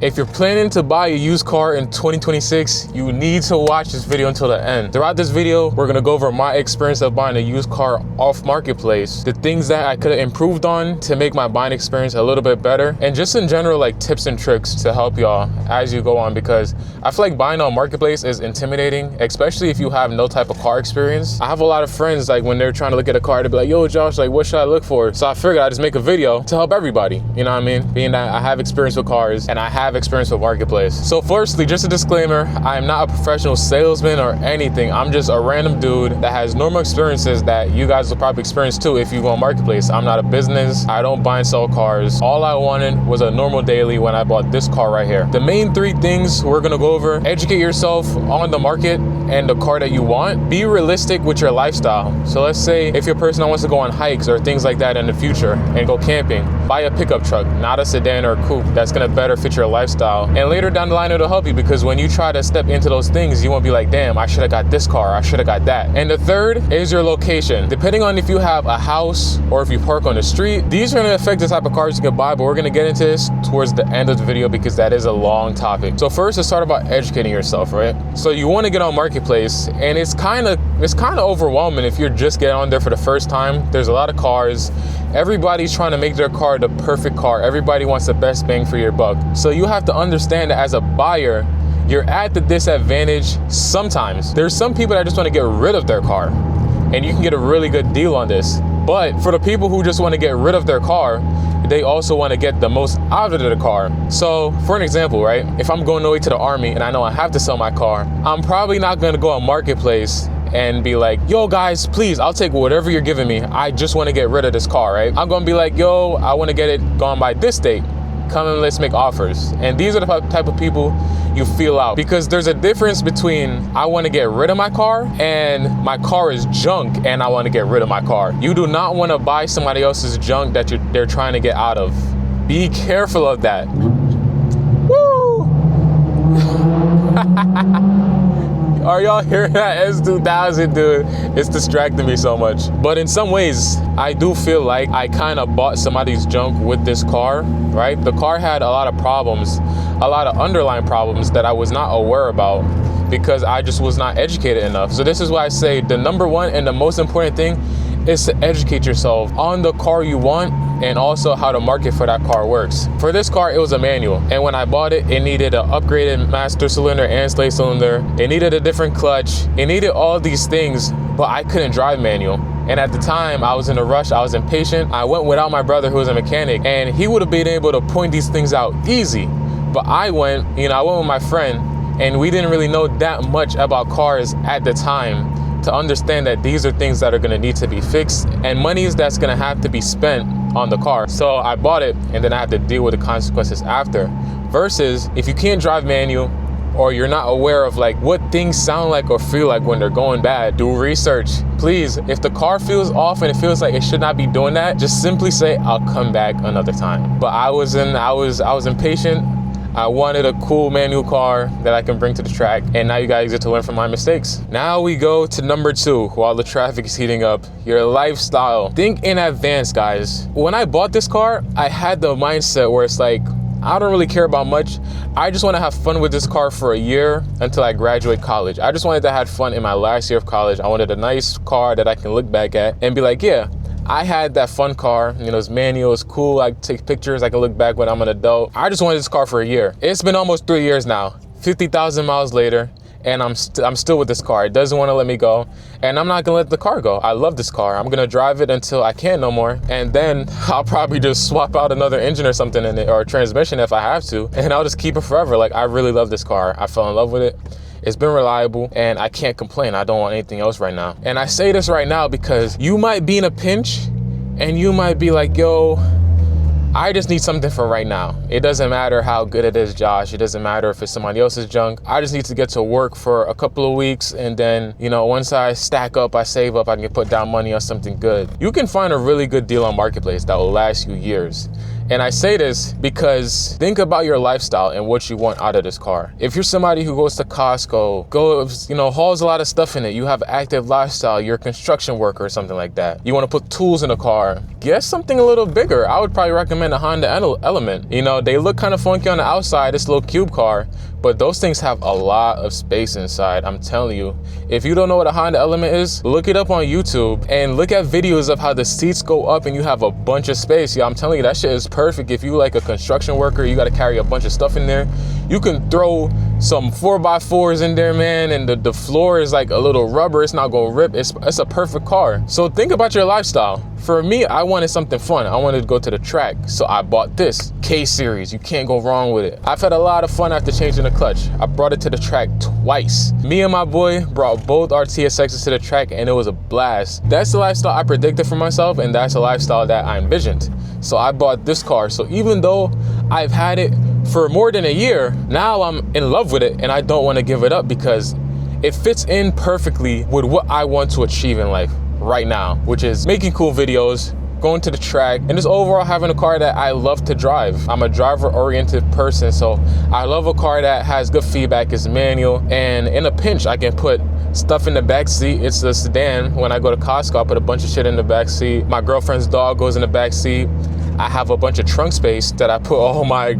If you're planning to buy a used car in 2026, you need to watch this video until the end. Throughout this video, we're gonna go over my experience of buying a used car off marketplace, the things that I could have improved on to make my buying experience a little bit better, and just in general, like tips and tricks to help y'all as you go on, because I feel like buying on marketplace is intimidating, especially if you have no type of car experience. I have a lot of friends, like when they're trying to look at a car, they'll be like, yo, Josh, like what should I look for? So I figured I'd just make a video to help everybody, you know what I mean? Being that I have experience with cars and I have experience with marketplace. So firstly, just a disclaimer, I am not a professional salesman or anything. I'm just a random dude that has normal experiences that you guys will probably experience too if you go on marketplace. I'm not a business. I don't buy and sell cars. All I wanted was a normal daily when I bought this car right here. The main three things we're gonna go over: educate yourself on the market and the car that you want. Be realistic with your lifestyle. So let's say if you're a person that wants to go on hikes or things like that in the future and go camping, buy a pickup truck, not a sedan or a coupe. That's gonna better fit your lifestyle. And later down the line, it'll help you, because when you try to step into those things, you won't be like, damn, I should have got this car, I should have got that. And the third is your location. Depending on if you have a house or if you park on the street, these are gonna affect the type of cars you can buy, but we're gonna get into this towards the end of the video because that is a long topic. So first, let's start about educating yourself, right? So you wanna get on marketplace, and it's kind of overwhelming if you're just getting on there for the first time. There's a lot of cars. Everybody's trying to make their car the perfect car. Everybody wants the best bang for your buck. So you have to understand that as a buyer, you're at the disadvantage sometimes. There's some people that just want to get rid of their car, and you can get a really good deal on this. But for the people who just want to get rid of their car, they also want to get the most out of their car. So for an example, right? If I'm going away to the army and I know I have to sell my car, I'm probably not going to go on marketplace and be like, yo guys, please, I'll take whatever you're giving me. I just want to get rid of this car, right? I'm going to be like, yo, I want to get it gone by this date. Come and let's make offers. And these are the type of people you feel out, because there's a difference between I want to get rid of my car and my car is junk and I want to get rid of my car. You do not want to buy somebody else's junk that they're trying to get out of. Be careful of that. Woo! Are y'all hearing that S2000, dude? It's distracting me so much. But in some ways, I do feel like I kind of bought somebody's junk with this car, right? The car had a lot of problems, a lot of underlying problems that I was not aware about because I just was not educated enough. So this is why I say the number one and the most important thing is to educate yourself on the car you want and also how the market for that car works. For this car, it was a manual, and when I bought it, it needed an upgraded master cylinder and slave cylinder. It needed a different clutch. It needed all these things, but I couldn't drive manual. And at the time, I was in a rush, I was impatient. I went without my brother, who was a mechanic, and he would have been able to point these things out easy. But I went with my friend, and we didn't really know that much about cars at the time to understand that these are things that are gonna need to be fixed and monies that's gonna have to be spent on the car. So I bought it, and then I had to deal with the consequences after. Versus if you can't drive manual, or you're not aware of like what things sound like or feel like when they're going bad, do research. Please, if the car feels off and it feels like it should not be doing that, just simply say, I'll come back another time. But I was impatient. I wanted a cool manual car that I can bring to the track, and now you guys get to learn from my mistakes. Now we go to number two, while the traffic is heating up, your lifestyle. Think in advance, guys. When I bought this car, I had the mindset where it's like, I don't really care about much. I just want to have fun with this car for a year until I graduate college. I just wanted to have fun in my last year of college. I wanted a nice car that I can look back at and be like, yeah, I had that fun car, it's manual, it's cool, I can take pictures, I can look back when I'm an adult. I just wanted this car for a year. It's been almost 3 years now, 50,000 miles later, and I'm still with this car. It doesn't want to let me go, and I'm not gonna let the car go. I love this car. I'm gonna drive it until I can't no more, and then I'll probably just swap out another engine or something in it, or a transmission if I have to, and I'll just keep it forever. Like, I really love this car. I fell in love with it. It's been reliable, and I can't complain. I don't want anything else right now. And I say this right now because you might be in a pinch, and you might be like, yo, I just need something for right now. It doesn't matter how good it is, Josh. It doesn't matter if it's somebody else's junk. I just need to get to work for a couple of weeks, and then, once I stack up, I save up, I can put down money on something good. You can find a really good deal on Marketplace that will last you years. And I say this because think about your lifestyle and what you want out of this car. If you're somebody who goes to Costco, hauls a lot of stuff in it, you have active lifestyle, you're a construction worker or something like that, you want to put tools in the car, get something a little bigger. I would probably recommend a Honda Element. They look kind of funky on the outside, this little cube car, but those things have a lot of space inside. I'm telling you, if you don't know what a Honda Element is, look it up on YouTube and look at videos of how the seats go up and you have a bunch of space. Yeah, I'm telling you, that shit is perfect. If you like a construction worker, you got to carry a bunch of stuff in there. You can throw some 4x4s in there, man, and the floor is like a little rubber. It's not gonna rip. It's a perfect car. So think about your lifestyle. For me, I wanted something fun. I wanted to go to the track, so I bought this K-Series. You can't go wrong with it. I've had a lot of fun after changing the clutch. I brought it to the track twice. Me and my boy brought both our TSXs to the track, and it was a blast. That's the lifestyle I predicted for myself, and that's the lifestyle that I envisioned. So I bought this car. So even though I've had it for more than a year, now I'm in love with it, and I don't want to give it up because it fits in perfectly with what I want to achieve in life right now, which is making cool videos, going to the track, and just overall having a car that I love to drive. I'm a driver-oriented person, so I love a car that has good feedback, is manual, and in a pinch, I can put stuff in the back seat. It's a sedan. When I go to Costco, I put a bunch of shit in the back seat. My girlfriend's dog goes in the back seat. I have a bunch of trunk space that I put all my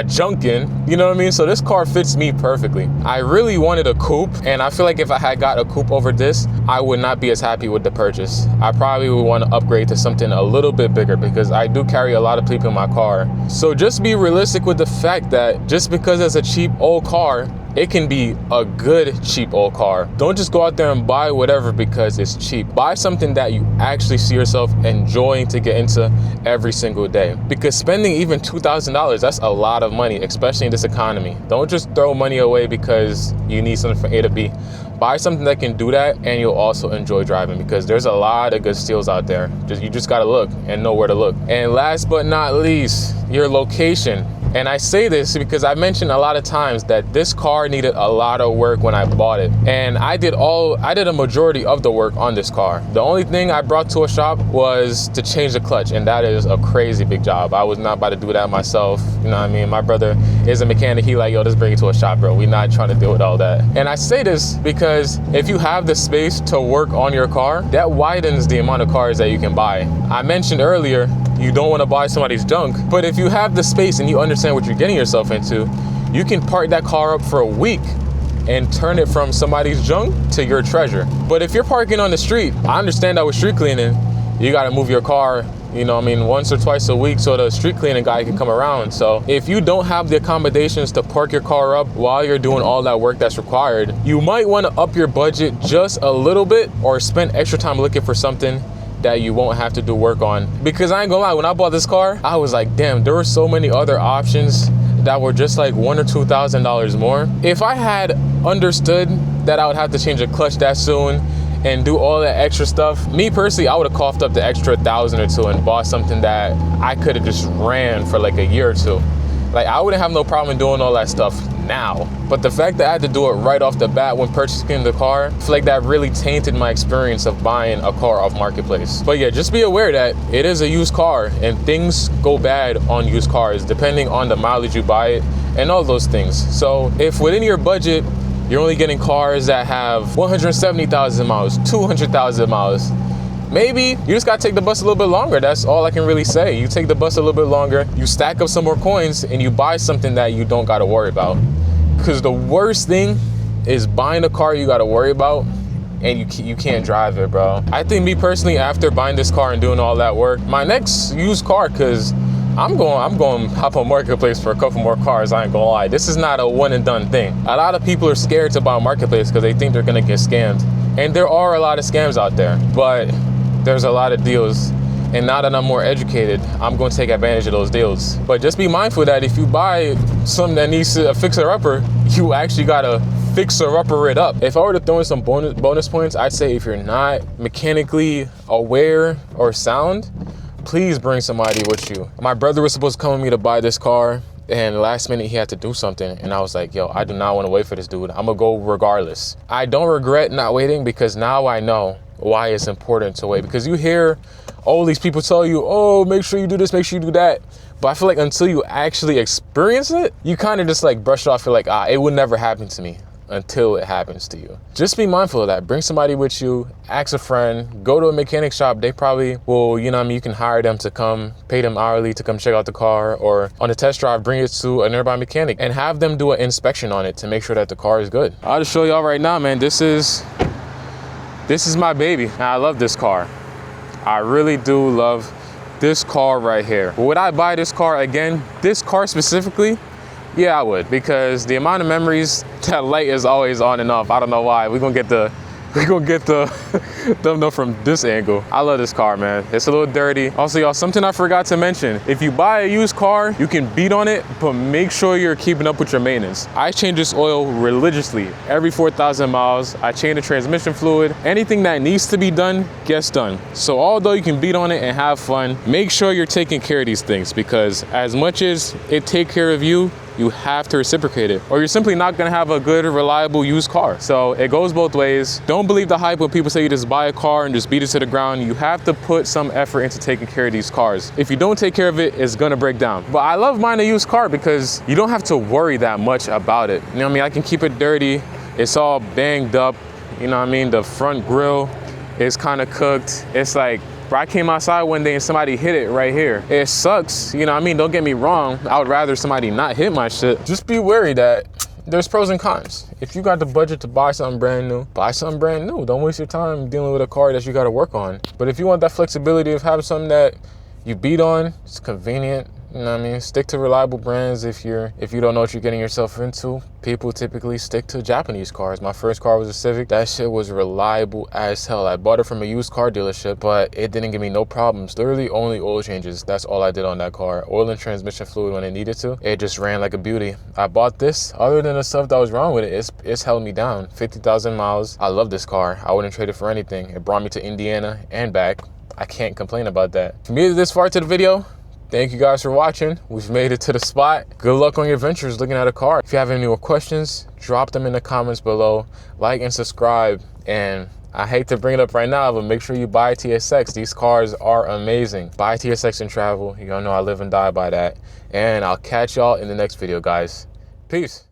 junk in, you know what I mean? So this car fits me perfectly. I really wanted a coupe, and I feel like if I had got a coupe over this, I would not be as happy with the purchase. I probably would want to upgrade to something a little bit bigger because I do carry a lot of people in my car. So just be realistic with the fact that just because it's a cheap old car, it can be a good cheap old car. Don't just go out there and buy whatever because it's cheap. Buy something that you actually see yourself enjoying to get into every single day. Because spending even $2,000, that's a lot of money, especially in this economy. Don't just throw money away because you need something from A to B. Buy something that can do that, and you'll also enjoy driving because there's a lot of good steals out there. You just gotta look and know where to look. And last but not least, your location. And I say this because I mentioned a lot of times that this car needed a lot of work when I bought it. And I did a majority of the work on this car. The only thing I brought to a shop was to change the clutch, and that is a crazy big job. I was not about to do that myself. You know what I mean? My brother is a mechanic. He like, yo, just bring it to a shop, bro. We're not trying to deal with all that. And I say this because if you have the space to work on your car, that widens the amount of cars that you can buy. I mentioned earlier, you don't want to buy somebody's junk, but if you have the space and you understand what you're getting yourself into, you can park that car up for a week and turn it from somebody's junk to your treasure. But if you're parking on the street, I understand that with street cleaning, you got to move your car, once or twice a week so the street cleaning guy can come around. So if you don't have the accommodations to park your car up while you're doing all that work that's required, you might want to up your budget just a little bit or spend extra time looking for something that you won't have to do work on. Because I ain't gonna lie, when I bought this car, I was like, damn, there were so many other options that were just like $1,000 or $2,000 more. If I had understood that I would have to change a clutch that soon and do all that extra stuff, me personally, I would have coughed up the extra $1,000 or $2,000 and bought something that I could have just ran for like a year or two. Like, I wouldn't have no problem doing all that stuff now. But the fact that I had to do it right off the bat when purchasing the car, I feel like that really tainted my experience of buying a car off Marketplace. But yeah, just be aware that it is a used car and things go bad on used cars depending on the mileage you buy it and all those things. So if within your budget, you're only getting cars that have 170,000 miles, 200,000 miles, maybe you just gotta take the bus a little bit longer. That's all I can really say. You take the bus a little bit longer, you stack up some more coins, and you buy something that you don't gotta worry about. Because the worst thing is buying a car you gotta worry about and you can't drive it, bro. I think me personally, after buying this car and doing all that work, my next used car, because I'm going to hop on Marketplace for a couple more cars, I ain't gonna lie. This is not a one and done thing. A lot of people are scared to buy Marketplace because they think they're gonna get scammed. And there are a lot of scams out there, but there's a lot of deals. And now that I'm more educated, I'm going to take advantage of those deals. But just be mindful that if you buy something that needs a fixer-upper, you actually got to fixer-upper it up. If I were to throw in some bonus points, I'd say if you're not mechanically aware or sound, please bring somebody with you. My brother was supposed to come with me to buy this car, and last minute he had to do something, and I was like, yo, I do not want to wait for this dude. I'm gonna go regardless. I don't regret not waiting because now I know why it's important to wait, because you hear all these people tell you, oh, make sure you do this, make sure you do that. But I feel like until you actually experience it, you kind of just like brush it off. You're like, it would never happen to me until it happens to you. Just be mindful of that. Bring somebody with you, ask a friend, go to a mechanic shop. They probably will, you know what I mean, you can hire them to come, pay them hourly to come check out the car, or on a test drive, bring it to a nearby mechanic and have them do an inspection on it to make sure that the car is good. I'll just show y'all right now, man. This is my baby. And I love this car. I really do love this car right here. Would I buy this car again? This car specifically? Yeah, I would, because the amount of memories, that light is always on and off. I don't know why. We're gonna get the thumbnail from this angle. I love this car, man. It's a little dirty. Also, y'all, something I forgot to mention. If you buy a used car, you can beat on it, but make sure you're keeping up with your maintenance. I change this oil religiously. Every 4,000 miles, I change the transmission fluid. Anything that needs to be done, gets done. So although you can beat on it and have fun, make sure you're taking care of these things, because as much as it take care of you, you have to reciprocate it, or you're simply not gonna have a good, reliable used car. So it goes both ways. Don't believe the hype when people say you just buy a car and just beat it to the ground. You have to put some effort into taking care of these cars. If you don't take care of it, it's gonna break down. But I love buying a used car because you don't have to worry that much about it. You know what I mean? I can keep it dirty. It's all banged up. You know what I mean? The front grille is kind of cooked. It's like, I came outside one day and somebody hit it right here. It sucks, you know what I mean? Don't get me wrong. I would rather somebody not hit my shit. Just be wary that there's pros and cons. If you got the budget to buy something brand new, buy something brand new. Don't waste your time dealing with a car that you gotta work on. But if you want that flexibility of having something that you beat on, it's convenient, you know what I mean? Stick to reliable brands if you don't know what you're getting yourself into. People typically stick to Japanese cars. My first car was a Civic. That shit was reliable as hell. I bought it from a used car dealership, but it didn't give me no problems. Literally only oil changes. That's all I did on that car. Oil and transmission fluid when it needed to. It just ran like a beauty. I bought this. Other than the stuff that was wrong with it, it's held me down. 50,000 miles. I love this car. I wouldn't trade it for anything. It brought me to Indiana and back. I can't complain about that. If you made it this far to the video, thank you guys for watching. We've made it to the spot. Good luck on your ventures looking at a car. If you have any more questions, drop them in the comments below. Like and subscribe. And I hate to bring it up right now, but make sure you buy TSX. These cars are amazing. Buy TSX and travel. You all know I live and die by that. And I'll catch y'all in the next video, guys. Peace.